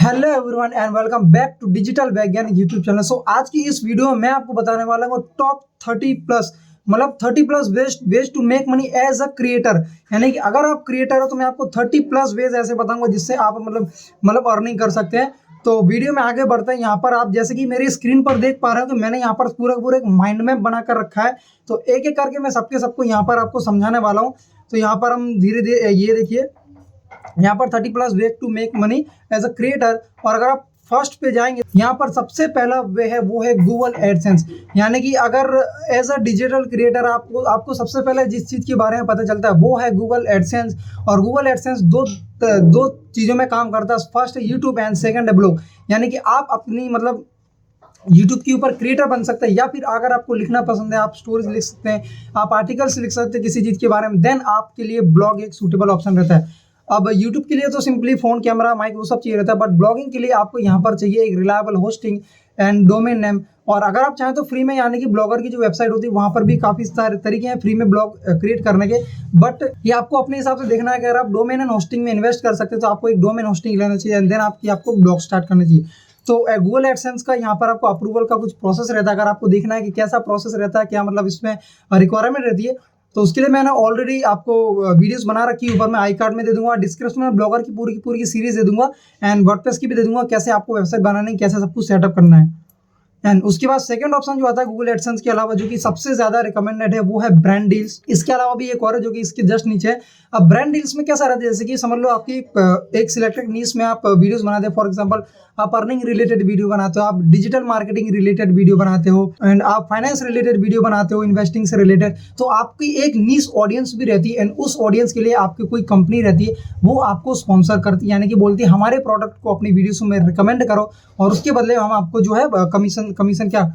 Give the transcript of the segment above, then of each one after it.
Hello everyone and welcome back to digital Vaigyanik YouTube channel. आज की इस वीडियो में मैं आपको बताने वाला हूँ टॉप 30 प्लस मतलब 30 plus ways to make money as a creator. यानी कि अगर आप क्रिएटर हो तो मैं आपको 30 प्लस वेज ऐसे बताऊंगा जिससे आप मतलब अर्निंग कर सकते हैं। तो वीडियो में आगे बढ़ते हैं। यहाँ पर आप जैसे कि मेरी स्क्रीन पर देख पा रहे हो कि मैंने यहाँ पर पूरा एक माइंड मैप बनाकर रखा है। तो एक एक करके मैं सबको यहाँ पर आपको समझाने वाला हूँ। तो यहाँ पर हम धीरे धीरे ये देखिए, यहाँ पर 30 plus way to make money as a creator. और अगर आप फर्स्ट पे जाएंगे, यहाँ पर सबसे पहला वे है वो है गूगल एडसेंस। यानी कि अगर एज अ डिजिटल क्रिएटर आपको सबसे पहले जिस चीज़ के बारे में पता चलता है वो है गूगल एडसेंस। और गूगल एडसेंस दो चीज़ों में काम करता है। फर्स्ट है यूट्यूब एंड सेकंड है ब्लॉग। यानी कि आप अपनी यूट्यूब के ऊपर क्रिएटर बन सकते हैं, या फिर अगर आपको लिखना पसंद है आप स्टोरीज लिख सकते हैं, आप आर्टिकल्स लिख सकते हैं किसी चीज़ के बारे में, देन आपके लिए ब्लॉग एक सूटेबल ऑप्शन रहता है। अब यूट्यूब के लिए तो सिंपली फोन कैमरा माइक वो सब चाहिए रहता है, बट ब्लॉगिंग के लिए आपको यहाँ पर चाहिए एक reliable hosting and domain name. और अगर आप चाहें तो फ्री में, यानी कि ब्लॉगर की जो वेबसाइट होती है वहाँ पर भी काफ़ी सारे तरीके हैं फ्री में ब्लॉग क्रिएट करने के। बट ये आपको अपने हिसाब से देखना है कि अगर आप डोमेन एंड होस्टिंग में इन्वेस्ट कर सकते हैं तो आपको एक डोमेन होस्टिंग लेना चाहिए एंड देन आपको ब्लॉग स्टार्ट करना चाहिए। तो गूगल एडसेंस का यहाँ पर आपको अप्रूवल का कुछ प्रोसेस रहता है। अगर आपको देखना है कि कैसा प्रोसेस रहता है, क्या इसमें रिक्वायरमेंट रहती है, तो उसके लिए मैंने ऑलरेडी आपको वीडियोस बना रखी है। ऊपर मैं आई कार्ड में दे दूंगा, डिस्क्रिप्शन में ब्लॉगर की पूरी की सीरीज दे दूंगा एंड वर्डप्रेस की भी दे दूंगा, कैसे आपको वेबसाइट बनानी है, कैसे सब कुछ सेटअप करना है। एंड उसके बाद सेकंड ऑप्शन जो आता है गूगल एडसेंस के अलावा, जो कि सबसे ज्यादा रिकमेंडेड है, वो है ब्रांड डील्स। इसके अलावा भी एक और है जो कि इसके जस्ट नीचे है। अब ब्रांड डील्स में कैसा रहता है, जैसे कि समझ लो आपकी एक सिलेक्टेड नीश में आप वीडियोस बनाते हैं। फॉर एग्जांपल आप अर्निंग रिलेटेड वीडियो बनाते हो, आप डिजिटल मार्केटिंग रिलेटेड वीडियो बनाते हो एंड आप फाइनेंस रिलेटेड वीडियो बनाते हो, इन्वेस्टिंग से रिलेटेड। तो आपकी एक नीश ऑडियंस भी रहती है एंड उस ऑडियंस के लिए आपकी कोई कंपनी रहती है, वो आपको स्पॉन्सर करती है, यानी कि बोलती है हमारे प्रोडक्ट को अपनी वीडियोस में रिकमेंड करो और उसके बदले हम आपको जो है कमीशन क्या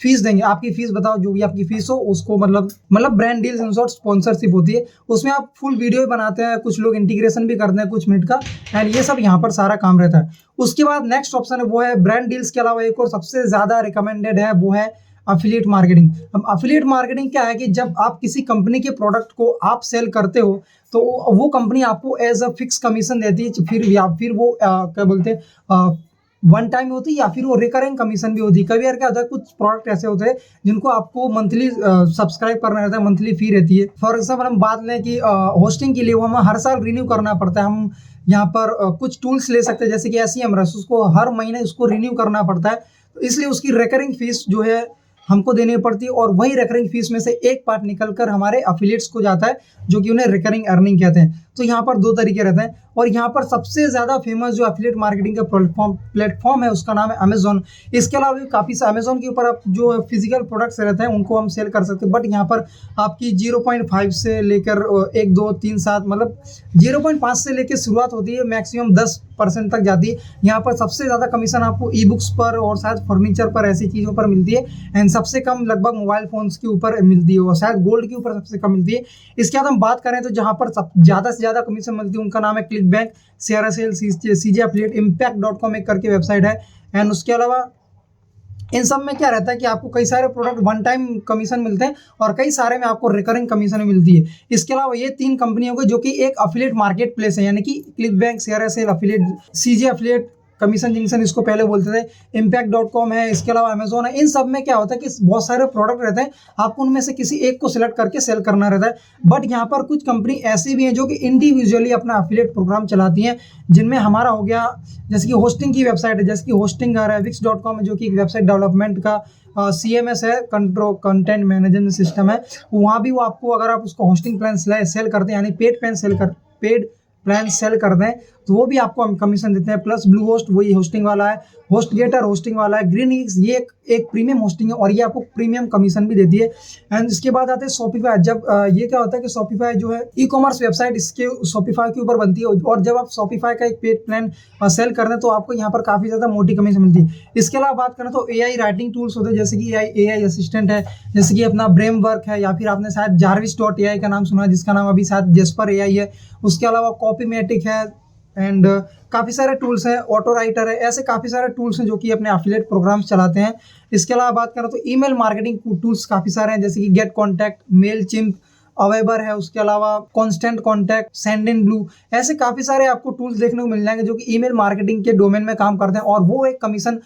फीस देंगे। आपकी फीस बताओ, जो भी आपकी फीस हो उसको मतलब brand deals in short sponsorship होती है। उसमें आप फुल वीडियो बनाते हैं, कुछ लोग इंटीग्रेशन भी करते हैं कुछ मिनट का, एंड ये सब यहाँ पर सारा काम रहता है। उसके बाद नेक्स्ट ऑप्शन है वो है ब्रांड डील्स के अलावा एक और सबसे ज्यादा रिकमेंडेड है, वो है अफिलिएट मार्केटिंग। अब अफिलिएट मार्केटिंग क्या है कि जब आप किसी कंपनी के प्रोडक्ट को आप सेल करते हो तो वो कंपनी आपको एज अ फिक्स कमीशन देती है, फिर वो क्या बोलते हैं वन टाइम होती है, या फिर वो रिकरिंग कमीशन भी होती है। कभी यार क्या होता है, कुछ प्रोडक्ट ऐसे होते हैं जिनको आपको मंथली सब्सक्राइब करना रहता है, मंथली फी रहती है। फॉर एग्जाम्पल हम बात लें कि होस्टिंग के लिए वो हमें हर साल रिन्यू करना पड़ता है। हम यहाँ पर कुछ टूल्स ले सकते हैं जैसे कि SEMrush, उसको हर महीने उसको रिन्यू करना पड़ता है, तो इसलिए उसकी रिकरिंग फीस जो है हमको देनी पड़ती है। और वही रिकरिंग फीस में से एक पार्ट निकल कर हमारे अफिलिएट्स को जाता है, जो कि उन्हें रिकरिंग अर्निंग कहते हैं। तो यहाँ पर दो तरीके रहते हैं। और यहाँ पर सबसे ज्यादा फेमस जो अफिलिएट मार्केटिंग का प्लेटफॉर्म है उसका नाम है अमेजोन। इसके अलावा भी काफी अमेजोन के ऊपर आप जो फिजिकल प्रोडक्ट्स रहते हैं उनको हम सेल कर सकते हैं, बट यहाँ पर आपकी 0.5 से लेकर 1 2 3 7 0.5 से लेकर शुरुआत होती है, मैक्सिमम 10% तक जाती है। यहाँ पर सबसे ज्यादा कमीशन आपको ई बुक्स पर और शायद फर्नीचर पर ऐसी चीजों पर मिलती है, एंड सबसे कम लगभग मोबाइल फोन्स के ऊपर मिलती है, और शायद गोल्ड के ऊपर सबसे कम मिलती है। इसके बाद हम बात करें तो जहाँ पर ज्यादा से ज्यादा कमीशन मिलती है उनका नाम है click bank, CRSL, CJ affiliate, impact.com एक करके वेबसाइट है। एंड उसके अलावा इन सब में क्या रहता है कि आपको कई सारे प्रोडक्ट वन टाइम कमीशन मिलते हैं और कई सारे में आपको रिकरिंग कमीशन मिलती है। इसके अलावा ये 3 कंपनियों को जो कि एक अफिलिएट मार्केट प्लेस है, यानी कि click bank, CRSL affiliate, CJ affiliate, commission junction इसको पहले बोलते थे, impact.com है, इसके अलावा अमेजोन है। इन सब में क्या होता है कि बहुत सारे प्रोडक्ट रहते हैं, आपको उनमें से किसी एक को सिलेक्ट करके सेल करना रहता है। बट यहाँ पर कुछ कंपनी ऐसी भी हैं जो कि इंडिविजुअली अपना अफिलिएट प्रोग्राम चलाती हैं, जिनमें हमारा हो गया जैसे कि होस्टिंग की वेबसाइट है, जैसे कि होस्टिंग है Wix.com, जो कि एक वेबसाइट डेवलपमेंट का CMS है, कंटेंट मैनेजमेंट सिस्टम है। वहाँ भी वो आपको, अगर आप उसको होस्टिंग प्लान सेल करते हैं, यानी पेड प्लान सेल कर दें, तो वो भी आपको हम कमीशन देते हैं। प्लस ब्लू होस्ट, वही होस्टिंग वाला है, होस्टगेटर होस्टिंग वाला है, ग्रीनएक्स ये एक प्रीमियम होस्टिंग है और ये आपको प्रीमियम कमीशन भी देती है। एंड इसके बाद आते हैं शॉपिफाई। जब ये क्या होता है कि शॉपिफाई जो है ई-कॉमर्स वेबसाइट, इसके शॉपिफाई के ऊपर बनती है, और जब आप शॉपिफाई का एक पेड प्लान सेल कर दें तो आपको यहाँ पर काफ़ी ज़्यादा मोटी कमीशन मिलती है। इसके अलावा बात करें तो AI राइटिंग टूल्स होते हैं, जैसे कि AI असिस्टेंट है, जैसे कि अपना ब्रेमवर्क है, या फिर आपने शायद jarvis.ai का नाम सुना है, जिसका नाम अभी शायद जेस्पर AI है। उसके अलावा कॉपीमेटिक है एंड काफ़ी सारे टूल्स हैं, ऑटो राइटर है, ऐसे काफ़ी सारे टूल्स हैं जो कि अपने एफिलिएट प्रोग्राम्स चलाते हैं। इसके अलावा बात करें तो ईमेल मार्केटिंग टूल्स काफ़ी सारे हैं, जैसे कि गेट कॉन्टैक्ट, मेल चिम्प, अवेबर है, उसके अलावा constant contact, send in blue, ऐसे काफी सारे आपको टूल्स देखने को मिल जाएंगे जो कि ईमेल मार्केटिंग के डोमेन में काम करते हैं और वो एक कमीशन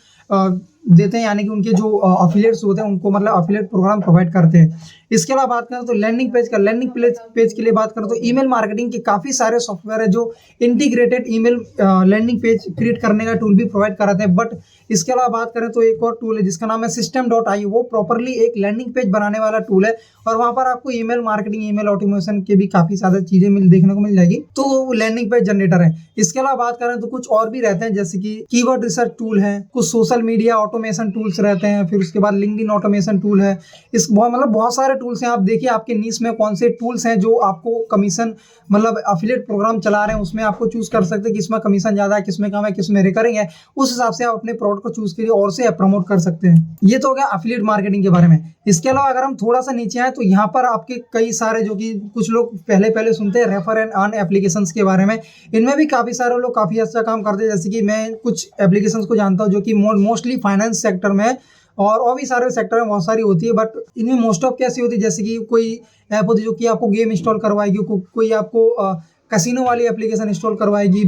देते हैं, यानी कि उनके जो अफिलिएट्स होते हैं उनको मतलब अफिलिएट प्रोग्राम प्रोवाइड करते हैं। इसके अलावा बात करें तो लैंडिंग पेज के लिए बात करें तो ईमेल मार्केटिंग के काफ़ी सारे सॉफ्टवेयर है जो integrated email landing page create करने का टूल भी प्रोवाइड कराते हैं। बट इसके अलावा बात करें तो एक और टूल है जिसका नाम है system.io, वो प्रॉपरली एक लैंडिंग पेज बनाने वाला टूल है और वहाँ पर आपको ईमेल मार्केटिंग, ईमेल ऑटोमेशन के भी काफ़ी ज़्यादा चीज़ें देखने को मिल जाएगी। तो वो लैंडिंग पेज जनरेटर है। इसके अलावा बात करें तो कुछ और भी रहते हैं जैसे कि कीवर्ड रिसर्च टूल है, कुछ सोशल मीडिया ऑटोमेशन टूल्स रहते हैं, फिर उसके बाद लिंक्डइन ऑटोमेशन टूल है। इस बहुत सारे टूल्स हैं। आप देखिए आपके नीश में कौन से टूल्स हैं जो आपको कमीशन मतलब अफिलिएट प्रोग्राम चला रहे हैं उसमें आपको चूज कर सकते हैं किसमें कमीशन ज़्यादा है, किसमें कम है, किसमें रिकरिंग है। उस हिसाब से आप अपने प्रोडक्ट को चूज कीजिए और से प्रमोट कर सकते हैं। ये तो हो गया अफिलिएट मार्केटिंग के बारे में। इसके अलावा अगर हम थोड़ा सा नीचे आए तो यहाँ पर आपके कई सारे जो कि कुछ लोग पहले सुनते हैं रेफर एंड अर्न एप्लीकेशंस के बारे में, इनमें भी काफ़ी सारे लोग काफ़ी अच्छा काम करते हैं। जैसे कि मैं कुछ एप्लीकेशंस को जानता हूँ जो कि मोस्टली फाइनेंस सेक्टर में है और भी सारे सेक्टर में बहुत सारी होती है। बट इनमें मोस्ट ऑफ कैसी होती है जैसे कि कोई ऐप होती है जो कि आपको गेम इंस्टॉल करवाएगी, कोई आपको कैसीनो वाली एप्लीकेशन इंस्टॉल करवाएगी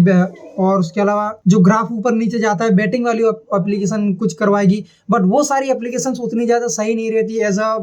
और उसके अलावा जो ग्राफ ऊपर नीचे जाता है बैटिंग वाली एप्लीकेशन कुछ करवाएगी। बट वो सारी एप्लीकेशंस उतनी ज़्यादा सही नहीं रहती एज अ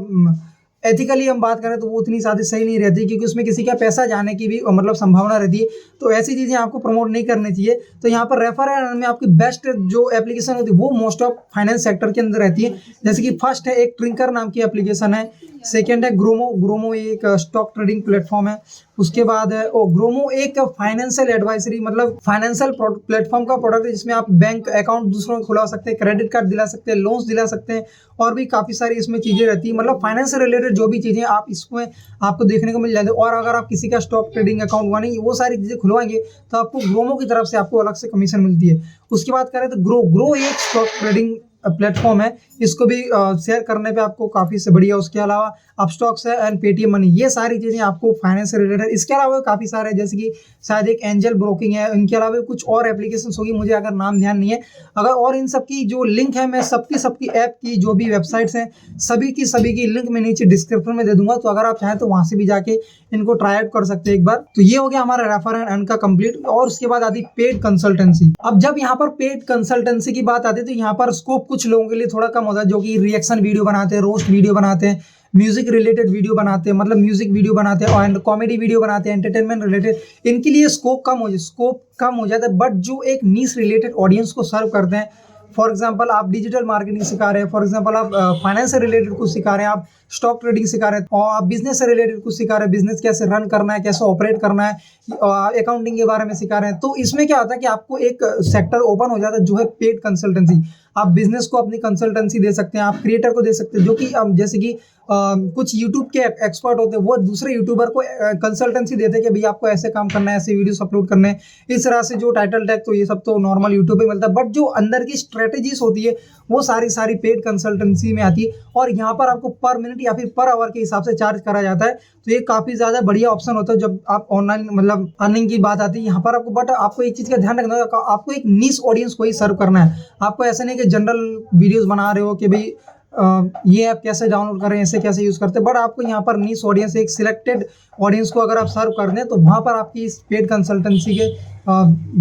एथिकली हम बात करें तो वो उतनी ज़्यादा सही नहीं रहती क्योंकि उसमें किसी का पैसा जाने की भी मतलब संभावना रहती है। तो ऐसी चीज़ें आपको प्रमोट नहीं करनी चाहिए। तो यहाँ पर रेफर एंड अर्न में आपकी बेस्ट जो एप्लीकेशन होती है वो मोस्ट ऑफ फाइनेंस सेक्टर के अंदर रहती है। जैसे कि फर्स्ट है एक ट्रिंकर नाम की एप्लीकेशन है, सेकेंड है ग्रोमो एक स्टॉक ट्रेडिंग प्लेटफॉर्म है। उसके बाद है ग्रोमो एक फाइनेंशियल एडवाइजरी मतलब फाइनेंशियल प्लेटफॉर्म का प्रोडक्ट है जिसमें आप बैंक अकाउंट दूसरों को खुला सकते हैं, क्रेडिट कार्ड दिला सकते हैं, लोन्स दिला सकते हैं और भी काफ़ी सारी इसमें चीज़ें रहती है। मतलब फाइनेंस से रिलेटेड जो भी चीज़ें आप इसमें आपको देखने को मिल जाती है। और अगर आप किसी का स्टॉक ट्रेडिंग अकाउंट वानी वो सारी चीज़ें खुलवाएंगे तो आपको ग्रोमो की तरफ से आपको अलग से कमीशन मिलती है। उसकी बात करें तो ग्रो एक स्टॉक ट्रेडिंग प्लेटफॉर्म है, इसको भी शेयर करने पे आपको काफ़ी से बढ़िया। उसके अलावा अपस्टॉक्स है एंड पेटीएम मनी, ये सारी चीज़ें आपको फाइनेंस से रिलेटेड। इसके अलावा काफ़ी सारे जैसे कि शायद एक एंजल ब्रोकिंग है, इनके अलावा कुछ और एप्लीकेशंस होगी मुझे अगर नाम ध्यान नहीं है। अगर और इन सब की जो लिंक है मैं सबकी ऐप की जो भी वेबसाइट्स हैं सभी की लिंक मैं नीचे डिस्क्रिप्शन में दे दूंगा। तो अगर आप चाहें तो वहाँ से भी जाके इनको ट्राई आउट कर सकते हैं एक बार। तो ये हो गया हमारा रेफर एंड अर्न का कंप्लीट। और उसके बाद आती पेड कंसल्टेंसी। अब जब यहाँ पर पेड कंसल्टेंसी की बात आती है तो यहाँ पर स्कोप कुछ लोगों के लिए थोड़ा कम होता है जो कि रिएक्शन वीडियो बनाते हैं, रोस्ट वीडियो बनाते हैं, म्यूजिक रिलेटेड वीडियो बनाते हैं, मतलब म्यूजिक वीडियो बनाते हैं और कॉमेडी वीडियो बनाते हैं, एंटरटेनमेंट रिलेटेड। इनके लिए स्कोप कम हो जाता है। बट जो एक नीश रिलेटेड ऑडियंस को सर्व करते हैं, फॉर एग्जांपल आप डिजिटल मार्केटिंग सिखा रहे हैं, फॉर एग्जांपल आप फाइनेंस से रिलेटेड कुछ सिखा रहे हैं, आप स्टॉक ट्रेडिंग सिखा रहे हैं और आप बिजनेस से रिलेटेड कुछ सिखा रहे हैं, बिजनेस कैसे रन करना है, कैसे ऑपरेट करना है, अकाउंटिंग के बारे में सिखा रहे हैं। तो इसमें क्या होता है कि आपको एक सेक्टर ओपन हो जाता है जो है पेड कंसल्टेंसी। आप बिजनेस को अपनी कंसल्टेंसी दे सकते हैं, आप क्रिएटर को दे सकते हैं जो कि जैसे कि कुछ यूट्यूब के एक्सपर्ट होते हैं वो दूसरे यूट्यूबर को कंसल्टेंसी देते हैं कि भाई आपको ऐसे काम करना है, ऐसे वीडियोस अपलोड करने हैं, इस तरह से जो टाइटल टैग तो ये सब तो नॉर्मल यूट्यूब पे मिलता है। बट जो अंदर की स्ट्रेटेजीज होती है वो सारी पेड कंसल्टेंसी में आती है और यहाँ पर आपको पर मिनट या फिर पर आवर के हिसाब से चार्ज करा जाता है। तो ये काफ़ी ज़्यादा बढ़िया ऑप्शन होता है जब आप ऑनलाइन मतलब अर्निंग की बात आती है यहाँ पर आपको। बट आपको एक चीज़ का ध्यान रखना होगा, आपको एक नीश ऑडियंस को ही सर्व करना है। आपको ऐसा नहीं कि जनरल वीडियोस बना रहे हो कि भाई ये ऐप कैसे डाउनलोड करें, ऐसे कैसे यूज़ करते हैं। बट आपको यहाँ पर नीश ऑडियंस, एक सिलेक्टेड ऑडियंस को अगर आप सर्व कर दें तो वहाँ पर आपकी इस पेड कंसल्टेंसी के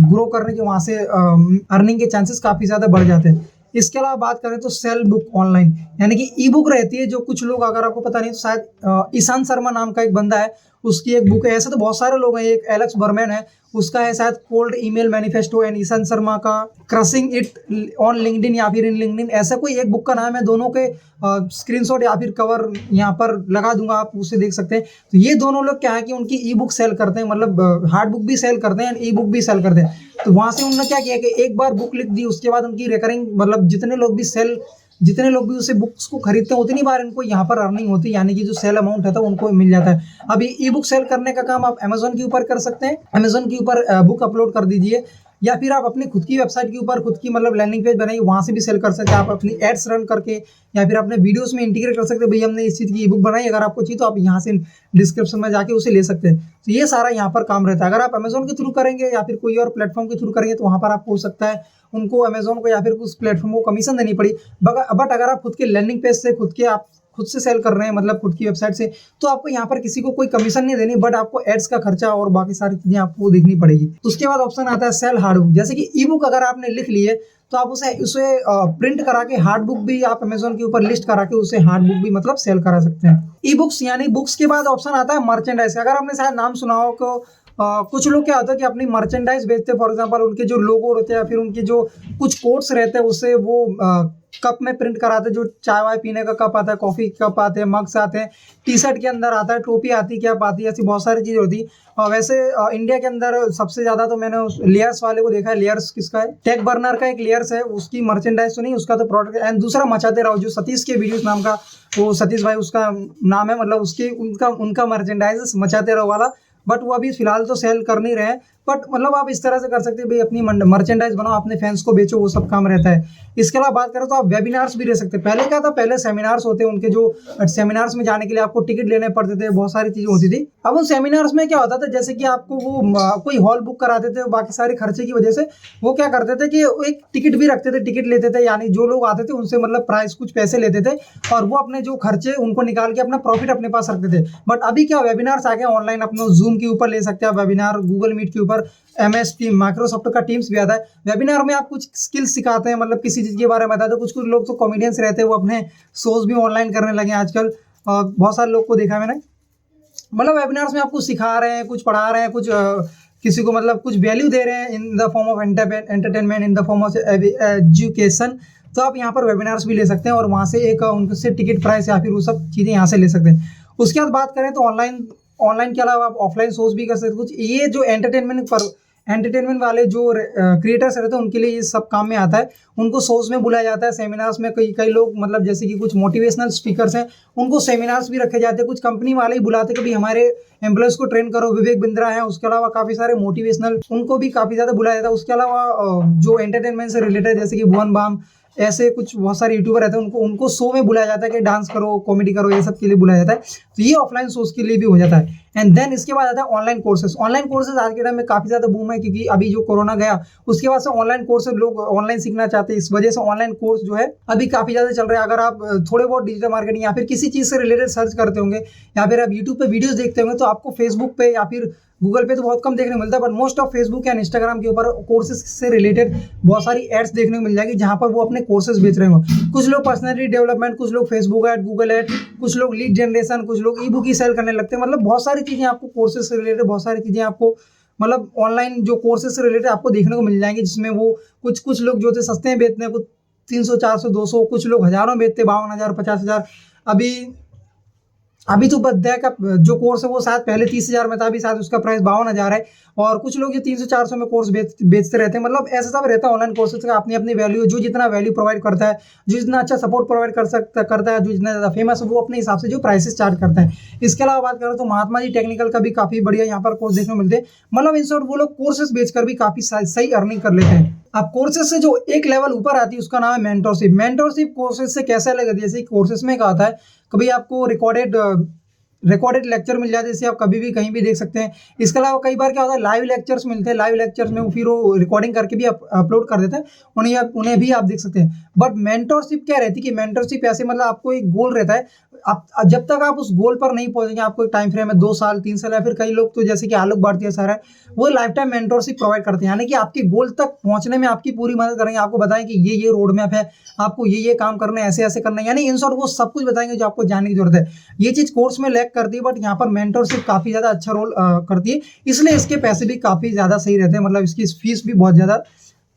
ग्रो करने के वहाँ से अर्निंग के चांसेस काफ़ी ज़्यादा बढ़ जाते हैं। इसके अलावा बात करें तो सेल बुक ऑनलाइन, यानी कि ई बुक रहती है जो कुछ लोग, अगर आपको पता नहीं तो शायद ईशान शर्मा नाम का एक बंदा है, उसकी एक बुक है। ऐसे तो बहुत सारे लोग हैं, एक एलेक्स बर्मैन है, उसका है शायद cold email manifesto, and Ishan Sharma का क्रशिंग इट ऑन लिंक्डइन या फिर इन लिंक्डइन, ऐसा कोई एक बुक का नाम है। दोनों के स्क्रीनशॉट या फिर कवर यहाँ पर लगा दूंगा, आप उसे देख सकते हैं। तो ये दोनों लोग क्या है कि उनकी ई बुक सेल करते हैं, मतलब हार्ड बुक भी सेल करते हैं, ई बुक भी सेल करते हैं। तो वहाँ से उन्होंने क्या किया कि एक बार बुक लिख दी, उसके बाद उनकी रिकरिंग मतलब जितने लोग भी उसे बुक्स को खरीदते हैं उतनी बार इनको यहाँ पर अर्निंग होती है, यानी कि जो सेल अमाउंट है तो उनको मिल जाता है। अब ये ई बुक सेल करने का काम आप अमेजोन के ऊपर कर सकते हैं। अमेजोन के ऊपर बुक अपलोड कर दीजिए या फिर आप अपनी खुद की वेबसाइट के ऊपर खुद की मतलब लैंडिंग पेज बनाइए, वहाँ से भी सेल कर सकते हैं। आप अपनी एड्स रन करके या फिर अपने वीडियोस में इंटीग्रेट कर सकते हैं, भाई हमने इस चीज़ की ई बुक बनाई, अगर आपको चाहिए तो आप यहाँ से डिस्क्रिप्शन में जाके उसे ले सकते हैं। तो ये सारा यहाँ पर काम रहता है। अगर आप अमेजोन के थ्रू करेंगे या फिर कोई और प्लेटफॉर्म के थ्रू करेंगे तो वहाँ पर आपको हो सकता है उनको अमेजोन को या फिर उस प्लेटफॉर्म को कमीशन देनी पड़ी। बट अगर आप खुद के लैंडिंग पेज से खुद के आप खुद से सेल कर रहे हैं, मतलब खुद की वेबसाइट से, तो आपको यहाँ पर किसी को कोई कमीशन नहीं देनी, बट आपको एड्स का खर्चा और बाकी सारी चीजें आपको देखनी पड़ेगी। उसके बाद ऑप्शन आता है सेल हार्ड बुक। जैसे कि ई बुक अगर आपने लिख ली है तो आप उसे प्रिंट करा के हार्ड बुक भी आप अमेजोन के ऊपर लिस्ट करा के उसे हार्ड बुक भी मतलब सेल करा सकते हैं। ई बुक्स यानी बुक्स के बाद ऑप्शन आता है मर्चेंडाइज। अगर आपने शायद नाम सुना हो तो कुछ लोग क्या होता है कि अपनी मर्चेंडाइज बेचते हैं, फॉर एग्जांपल उनके जो लोगो रहते हैं या फिर उनके जो कुछ कोट्स रहते हैं उससे वो कप में प्रिंट कराते हैं, जो चाय वाय पीने का कप आता है, कॉफी कप आते हैं, मग्स आते हैं, टी शर्ट के अंदर आता है, टोपी आती है, कैप आती है, ऐसी बहुत सारी चीज़ होती है। और वैसे इंडिया के अंदर सबसे ज़्यादा तो मैंने उस लेयर्स वाले को देखा है। लेयर्स किसका है? टेक बर्नर का एक लेयर्स है, उसकी मर्चेंडाइज तो नहीं, उसका तो प्रोडक्ट। एंड दूसरा मचाते रहो, जो सतीश के वीडियोस नाम का, वो सतीश भाई उसका नाम है, मतलब उसके उनका मर्चेंडाइज मचाते रहो वाला, बट वो अभी फिलहाल तो सेल कर नहीं रहे हैं। बट मतलब आप इस तरह से कर सकते हैं भाई, अपनी मर्चेंडाइज बनाओ, अपने फैंस को बेचो, वो सब काम रहता है। इसके अलावा बात करें तो आप वेबिनार्स भी ले सकते हैं। पहले क्या था, पहले सेमिनार्स होते हैं, उनके जो सेमिनार्स में जाने के लिए आपको टिकट लेने पड़ते थे, बहुत सारी चीजें होती थी। अब उन सेमिनार्स में क्या होता था, जैसे कि आपको वो कोई हॉल बुक कराते थे, बाकी सारे खर्चे की वजह से वो क्या करते थे कि एक टिकट भी रखते थे, टिकट लेते थे, यानी जो लोग आते थे उनसे मतलब प्राइस कुछ पैसे लेते थे और वो अपने जो खर्चे उनको निकाल के अपना प्रॉफिट अपने पास रखते थे। बट अभी क्या, वेबिनार्स आ गए ऑनलाइन, अपने जूम के ऊपर ले सकते हैं वेबिनार, गूगल मीट के ऊपर, MS टीम, माइक्रोसॉफ्ट का टीम्स भी आता है। वेबिनार में आप कुछ स्किल्स सिखाते हैं, मतलब किसी चीज़ के बारे में बताते हैं। कुछ लोग तो कॉमेडियंस रहते हैं, वो अपने शोज भी ऑनलाइन करने लगे आजकल। बहुत सारे लोग को देखा मैंने, मतलब वेबिनार्स में आपको सिखा रहे हैं, कुछ पढ़ा रहे हैं, कुछ किसी को मतलब कुछ वैल्यू दे रहे हैं in the form of entertainment, in the form of education. तो आप यहाँ पर वेबिनार्स भी ले सकते हैं और वहाँ से एक उनसे टिकट प्राइस या फिर वो सब चीज़ें यहाँ से ले सकते हैं। उसके बाद बात करें तो ऑनलाइन के अलावा आप ऑफलाइन सोर्स भी कर सकते हैं कुछ। ये जो एंटरटेनमेंट वाले जो क्रिएटर्स रहते हैं उनके लिए ये सब काम में आता है। उनको शोज में बुलाया जाता है, सेमिनार्स में कई लोग, मतलब जैसे कि कुछ मोटिवेशनल स्पीकर्स हैं, उनको सेमिनार्स भी रखे जाते हैं। कुछ कंपनी वाले ही बुलाते हैं कि भाई हमारे एम्प्लॉयज को ट्रेन करो, विवेक बिंद्रा है, उसके अलावा काफ़ी सारे मोटिवेशनल, उनको भी काफ़ी ज़्यादा बुलाया जाता है। उसके अलावा जो एंटरटेनमेंट से रिलेटेड, जैसे कि भुवन बाम, ऐसे कुछ बहुत सारे यूट्यूबर रहते हैं, उनको शो में बुलाया जाता है कि डांस करो, कॉमेडी करो, ये सब के लिए बुलाया जाता है। तो ये ऑफलाइन शोज के लिए भी हो जाता है। एंड देन इसके बाद आता है ऑनलाइन कोर्सेज। ऑनलाइन कोर्सेज आज के टाइम में काफ़ी ज़्यादा बूम है, क्योंकि अभी जो कोरोना गया उसके बाद से ऑनलाइन कोर्सेज लोग ऑनलाइन सीखना चाहते हैं। इस वजह से ऑनलाइन कोर्स जो है अभी काफ़ी ज़्यादा चल रहा है। अगर आप थोड़े बहुत डिजिटल मार्केटिंग या फिर किसी चीज़ से रिलेटेड सर्च करते होंगे या फिर आप यूट्यूब पे वीडियोस देखते होंगे, तो आपको फेसबुक पे या फिर गूगल पे तो बहुत कम देखने को मिलता है, but most of Facebook and Instagram के ऊपर कोर्सेज से रिलेटेड बहुत सारी एड्स देखने को मिल जाएगी, जहां पर वो अपने कोर्सेज बेच रहे हो। कुछ लोग पर्सनैलिटी डेवलपमेंट, कुछ लोग फेसबुक ऐड, गूगल ऐड, कुछ लोग लीड जनरेशन, कुछ लोग ई बुक ही सेल करने लगते हैं। मतलब बहुत सारी चीज़ें आपको कोर्सेज से रिलेटेड, बहुत सारी चीज़ें आपको मतलब ऑनलाइन जो कोर्सेज से रिलेटेड आपको देखने को मिल जाएंगे, जिसमें वो कुछ लोग जो होते सस्ते में बेचते हैं, कुछ 300, 400, 200, कुछ लोग हज़ारों में बेचते हैं, 52,000, 50,000। अभी तो बद्या का जो कोर्स है वो शायद पहले 30,000 में था, अभी शायद उसका प्राइस 52,000 है। और कुछ लोग जो 300-400 में कोर्स बेचते रहते हैं। मतलब ऐसा सब रहता है ऑनलाइन कोर्सेज का, अपनी अपनी वैल्यू, जो जितना वैल्यू प्रोवाइड करता है, जो जितना अच्छा सपोर्ट प्रोवाइड करता है, जो जितना ज़्यादा फेमस है, वो अपने हिसाब से जो प्राइसेस चार्ज करता है। इसके अलावा बात करें तो महात्मा जी टेक्निकल का भी काफ़ी बढ़िया यहाँ पर कोर्स देखने को मिलते हैं। मतलब इन शॉर्ट वो लोग कोर्सेज बेचकर भी काफ़ी सही अर्निंग कर लेते हैं। अब कोर्सेज से जो एक लेवल ऊपर आती है उसका नाम है मेंटरशिप। मेंटरशिप कोर्सेज से कैसे अलग है, जैसे कोर्सेज में क्या होता है, कभी आपको रिकॉर्डेड लेक्चर मिल जाते हैं, जिसे आप कभी भी कहीं भी देख सकते हैं। इसके अलावा कई बार क्या होता है, लाइव लेक्चर्स मिलते हैं, लाइव लेक्चर्स में फिर वो रिकॉर्डिंग करके भी अपलोड कर देते हैं, उन्हें भी आप देख सकते हैं। बट मेंटरशिप क्या रहती है कि मेंटरशिप ऐसे मतलब आपको एक गोल रहता है, आप जब तक आप उस गोल पर नहीं पहुंचेंगे, आपको एक टाइम फ्रेम है 2 साल 3 साल, या फिर कई लोग तो जैसे कि आलोक भारतीय सर है, वो लाइफ टाइम मेंटरशिप प्रोवाइड करते हैं, यानी कि आपके गोल तक पहुंचने में आपकी पूरी मदद करेंगे, आपको बताएं कि ये रोड मैप है, आपको ये काम करना है, ऐसे ऐसे करना है, यानी इन शॉर्ट वो सब कुछ बताएंगे जो आपको जानने की जरूरत है। ये चीज़ कोर्स में लैक करती है, बट यहाँ पर मेंटरशिप काफ़ी ज़्यादा अच्छा रोल करती है, इसलिए इसके पैसे भी काफ़ी ज़्यादा सही रहते हैं। मतलब इसकी फीस भी बहुत ज़्यादा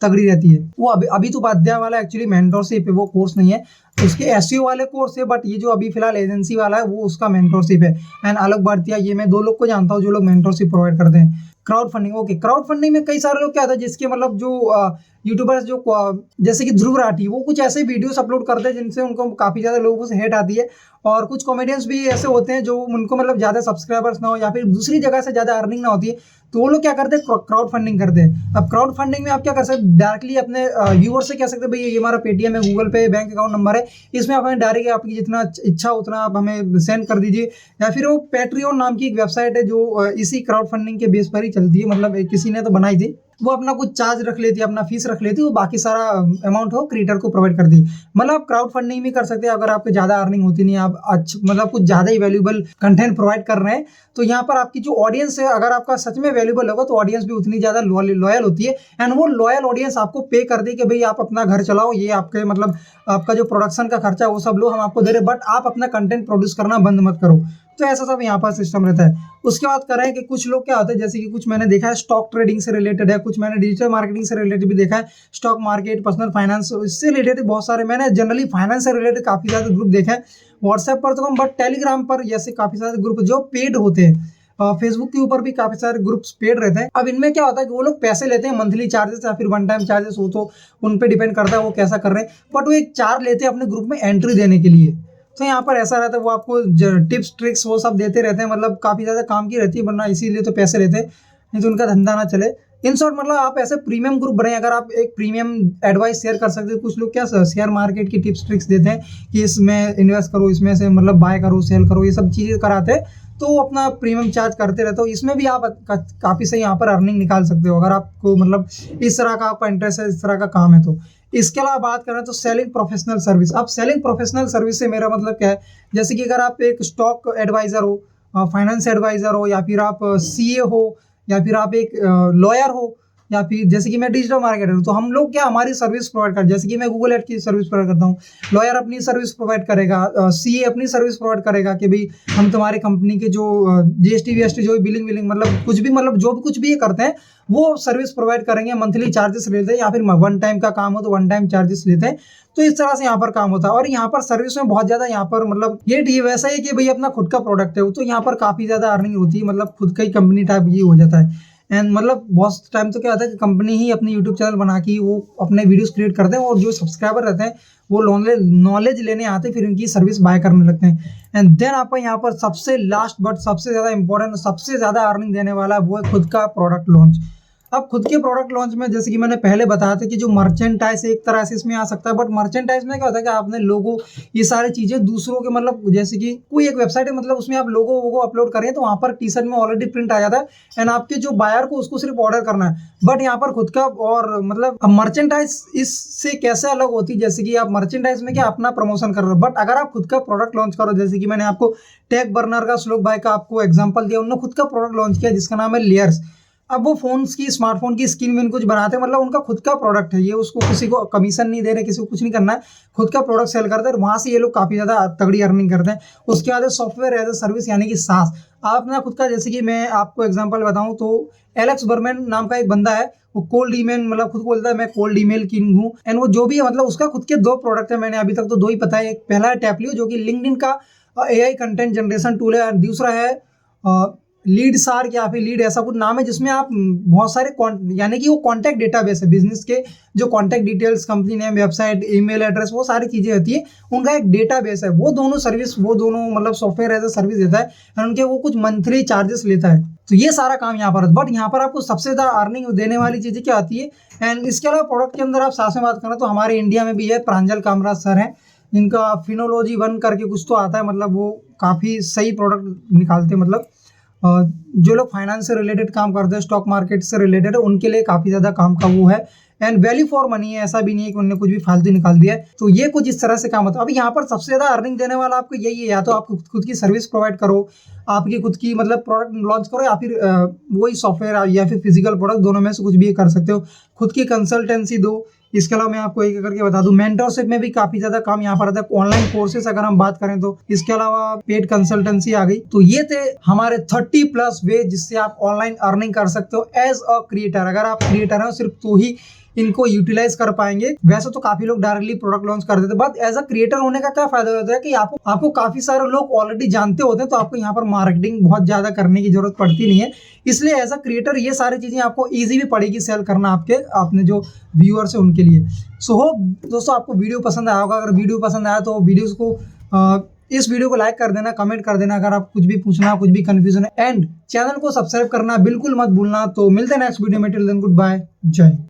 तगड़ी रहती है। वो अभी तो उपाध्याय वाला एक्चुअली मेंटरशिप है, वो कोर्स नहीं है, उसके एसईओ वाले कोर्स है, बट ये जो अभी फिलहाल एजेंसी वाला है वो उसका मेंटरशिप है। एंड आलोक भारतीय, ये मैं 2 लोग को जानता हूँ जो लोग मेंटरशिप प्रोवाइड करते हैं। Crowd funding, okay, crowd funding में कई सारे लोग क्या होता है, जिसके मतलब जो यूट्यूबर्स जो जैसे कि ध्रुव राठी, वो कुछ ऐसे वीडियोस अपलोड करते हैं जिनसे उनको काफ़ी ज़्यादा लोगों से हेट आती है। और कुछ कॉमेडियंस भी ऐसे होते हैं जो उनको मतलब ज़्यादा सब्सक्राइबर्स ना हो या फिर दूसरी जगह से ज़्यादा अर्निंग ना होती है, तो वो लोग क्या करते हैं, क्राउड फंडिंग करते हैं। अब क्राउड फंडिंग में आप क्या कर सकते हैं, डायरेक्टली अपने व्यूअर से कह सकते हैं भाई ये हमारा पेटीएम है, गूगल पे, बैंक अकाउंट नंबर है, इसमें आप हमें डायरेक्ट आपकी जितना इच्छा उतना आप हमें सेंड कर दीजिए। या फिर वो पैट्रियन नाम की एक वेबसाइट है जो इसी क्राउड फंडिंग के बेस पर ही चलती है, मतलब किसी ने तो बनाई थी। वो अपना कुछ चार्ज रख लेती है, अपना फीस रख लेती है, वो बाकी सारा अमाउंट वो क्रिएटर को प्रोवाइड कर दी। मतलब आप क्राउड फंडिंग भी कर सकते हैं अगर आपको ज़्यादा अर्निंग होती नहीं, आप मतलब कुछ ज़्यादा ही वैल्यूएबल कंटेंट प्रोवाइड कर रहे हैं, तो यहाँ पर आपकी जो ऑडियंस है, अगर आपका सच में वैल्यूएबल होगा तो ऑडियंस भी उतनी ज़्यादा लॉयल होती है, एंड वो लॉयल ऑडियंस आपको पे कर दे कि भाई आप अपना घर चलाओ, ये आपके मतलब आपका जो प्रोडक्शन का खर्चा वो सब लो, हम आपको दे रहे, बट आप अपना कंटेंट प्रोड्यूस करना बंद मत करो। तो ऐसा सब यहाँ पर सिस्टम रहता है। उसके बाद करें कि कुछ लोग क्या होता है, जैसे कि कुछ मैंने देखा है स्टॉक ट्रेडिंग से रिलेटेड है, कुछ मैंने डिजिटल मार्केटिंग से रिलेटेड भी देखा है, स्टॉक मार्केट, पर्सनल फाइनेंस, इससे रिलेटेड बहुत सारे मैंने जनरली फाइनेंस से रिलेटेड काफ़ी ज़्यादा ग्रुप देखे हैं। व्हाट्सएप पर तो कम, बट टेलीग्राम पर जैसे काफ़ी सारे ग्रुप जो पेड होते हैं, फेसबुक के ऊपर भी काफी सारे ग्रुप्स पेड रहते हैं। अब इनमें क्या होता है कि वो लोग पैसे लेते हैं, मंथली चार्जेस या फिर वन टाइम चार्जेस, हो तो उन पे डिपेंड करता है वो कैसा कर रहे हैं, बट वो एक चार्ज लेते हैं अपने ग्रुप में एंट्री देने के लिए। तो यहाँ पर ऐसा रहता है, वो आपको टिप्स ट्रिक्स वो सब देते रहते हैं, मतलब काफ़ी ज़्यादा काम की रहती है, वरना इसीलिए तो पैसे लेते हैं, नहीं तो उनका धंधा ना चले। इन शॉर्ट मतलब आप ऐसे प्रीमियम ग्रुप बनाए, अगर आप एक प्रीमियम एडवाइस शेयर कर सकते हो। कुछ लोग क्या शेयर मार्केट की टिप्स ट्रिक्स देते हैं कि इसमें इन्वेस्ट करो, इसमें से मतलब बाय करो, सेल करो, ये सब चीज़ें कराते हैं, तो वो अपना प्रीमियम चार्ज करते रहते हो। इसमें भी आप काफ़ी सही यहाँ पर अर्निंग निकाल सकते हो, अगर आपको मतलब इस तरह का आपका इंटरेस्ट है, इस तरह का काम है तो। इसके अलावा बात करें तो सेलिंग प्रोफेशनल सर्विस। अब सेलिंग प्रोफेशनल सर्विस से मेरा मतलब क्या है, जैसे कि अगर आप एक स्टॉक एडवाइज़र हो, फाइनेंस एडवाइज़र हो, या फिर आप सीए हो, या फिर आप एक लॉयर हो, या फिर जैसे कि मैं डिजिटल मार्केटर हूँ, तो हम लोग क्या हमारी सर्विस प्रोवाइड कर, जैसे कि मैं गूगल एड की सर्विस प्रोवाइड करता हूँ, लॉयर अपनी सर्विस प्रोवाइड करेगा, सीए अपनी सर्विस प्रोवाइड करेगा कि भाई हम तुम्हारी कंपनी के जो जीएसटी वीएसटी जो बिलिंग मतलब कुछ भी, मतलब जो भी कुछ भी ये करते हैं वो सर्विस प्रोवाइड करेंगे, मंथली चार्जेस लेते हैं, या फिर वन टाइम का काम हो तो वन टाइम चार्जेस लेते हैं। तो इस तरह से यहाँ पर काम होता है। और यहाँ पर सर्विस में बहुत ज़्यादा यहाँ पर मतलब ये वैसा है कि भाई अपना खुद का प्रोडक्ट है, तो यहाँ पर काफ़ी ज़्यादा अर्निंग होती है, मतलब खुद का ही कंपनी टाइप ये हो जाता है। एंड मतलब बहुत टाइम तो क्या होता है कि कंपनी ही अपनी यूट्यूब चैनल बना के वो अपने वीडियोस क्रिएट करते हैं, और जो सब्सक्राइबर रहते हैं वो नॉलेज लेने आते हैं, फिर उनकी सर्विस बाय करने लगते हैं। एंड देन आपको यहाँ पर सबसे लास्ट बट सबसे ज़्यादा इंपॉर्टेंट, सबसे ज़्यादा अर्निंग देने वाला वो है खुद का प्रोडक्ट लॉन्च। अब खुद के प्रोडक्ट लॉन्च में जैसे कि मैंने पहले बताया था कि जो मर्चेंटाइज एक तरह से इसमें आ सकता है, बट मर्चेंटाइज में क्या होता है कि आपने लोगो ये सारी चीज़ें दूसरों के, मतलब जैसे कि कोई एक वेबसाइट है, मतलब उसमें आप लोगो वोगो अपलोड करें तो वहाँ पर टी शर्ट में ऑलरेडी प्रिंट आ जाता है, एंड आपके जो बायर को उसको सिर्फ ऑर्डर करना है। बट यहाँ पर खुद का और मतलब मर्चेंटाइज इससे कैसे अलग होती है, जैसे कि आप मर्चेंटाइज में क्या अपना प्रमोशन कर रहे हो, बट अगर आप खुद का प्रोडक्ट लॉन्च करो, जैसे कि मैंने आपको टेक बर्नर का श्लोक भाई का आपको एग्जाम्पल दिया, उन्होंने खुद का प्रोडक्ट लॉन्च किया जिसका नाम है लेयर्स। अब वो फोन्स की, स्मार्टफोन की स्क्रीन में कुछ बनाते हैं, मतलब उनका खुद का प्रोडक्ट है ये, उसको किसी को कमीशन नहीं दे रहे, किसी को कुछ नहीं करना है, खुद का प्रोडक्ट सेल करते हैं, वहाँ से ये लोग काफ़ी ज़्यादा तगड़ी अर्निंग करते हैं। उसके बाद सॉफ्टवेयर एज ए सर्विस यानी कि सास। आप ना खुद का, जैसे कि मैं आपको एग्जांपल बताऊं तो एलेक्स बर्मैन नाम का एक बंदा है, वो कोल्ड ईमेल मतलब खुद बोलता है मैं कोल्ड ईमेल किंग हूँ, एंड वो जो भी है मतलब उसका खुद के 2 प्रोडक्ट है, मैंने अभी तक तो 2 ही पता है। एक पहला है टैपलियो जो कि लिंक्डइन का AI कंटेंट जनरेशन टूल है, और दूसरा है लीड सार्क या फिर लीड ऐसा कुछ नाम है, जिसमें आप बहुत सारे यानी कि वो कॉन्टैक्ट डेटाबेस है, बिजनेस के जो contact details, company name, website, email address, वो सारी चीज़ें होती है, उनका एक डेटाबेस है। वो दोनों सर्विस, वो दोनों मतलब सॉफ्टवेयर एज ए सर्विस देता है, और उनके वो कुछ मंथली चार्जेस लेता है। तो ये सारा काम यहाँ पर है, बट यहाँ पर आपको सबसे ज़्यादा अर्निंग देने वाली चीज़ें क्या आती है। एंड इसके अलावा प्रोडक्ट के अंदर आप साथ में बात करें तो हमारे इंडिया में भी है, प्रांजल कामराज सर हैं, जिनका फिनोलॉजी 1 करके कुछ तो आता है, मतलब वो काफ़ी सही प्रोडक्ट निकालते हैं, मतलब जो लोग फाइनेंस से रिलेटेड काम करते हैं, स्टॉक मार्केट से रिलेटेड है, उनके लिए काफ़ी ज़्यादा काम का वो है, एंड वैल्यू फॉर मनी है, ऐसा भी नहीं है कि उन्होंने कुछ भी फालतू निकाल दिया है। तो ये कुछ इस तरह से काम होता है। अब यहाँ पर सबसे ज़्यादा अर्निंग देने वाला आपको यही है, या तो आप खुद की सर्विस प्रोवाइड करो, आपकी खुद की मतलब प्रोडक्ट लॉन्च करो, या फिर वही सॉफ्टवेयर या फिर फिजिकल प्रोडक्ट, दोनों में से कुछ भी कर सकते हो, खुद की कंसल्टेंसी दो। इसके अलावा मैं आपको एक करके बता दूं, मेंटरशिप में भी काफी ज्यादा काम यहाँ पर आता है, ऑनलाइन कोर्सेस अगर हम बात करें तो। इसके अलावा पेड कंसल्टेंसी आ गई। तो ये थे हमारे 30+ वे जिससे आप ऑनलाइन अर्निंग कर सकते हो एज अ क्रिएटर। अगर आप क्रिएटर हो सिर्फ तो ही इनको यूटिलाइज कर पाएंगे। वैसे तो काफी लोग डायरेक्टली प्रोडक्ट लॉन्च कर देते, बट एज अ क्रिएटर होने का क्या फायदा होता है कि आपको काफी सारे लोग ऑलरेडी जानते होते हैं, तो आपको यहाँ पर मार्केटिंग बहुत ज्यादा करने की जरूरत पड़ती नहीं है। इसलिए एज अ क्रिएटर ये सारी चीजें आपको ईजी भी पड़ेगी सेल करना अपने जो व्यूअर्स है उनके लिए। सो होप दोस्तों आपको वीडियो पसंद आया होगा। अगर वीडियो पसंद आया तो इस वीडियो को लाइक कर देना, कमेंट कर देना अगर आप कुछ भी पूछना, कुछ भी कंफ्यूजन है, एंड चैनल को सब्सक्राइब करना बिल्कुल मत भूलना। तो मिलते हैं नेक्स्ट वीडियो में, टिल देन गुड बाय, जय हिंद।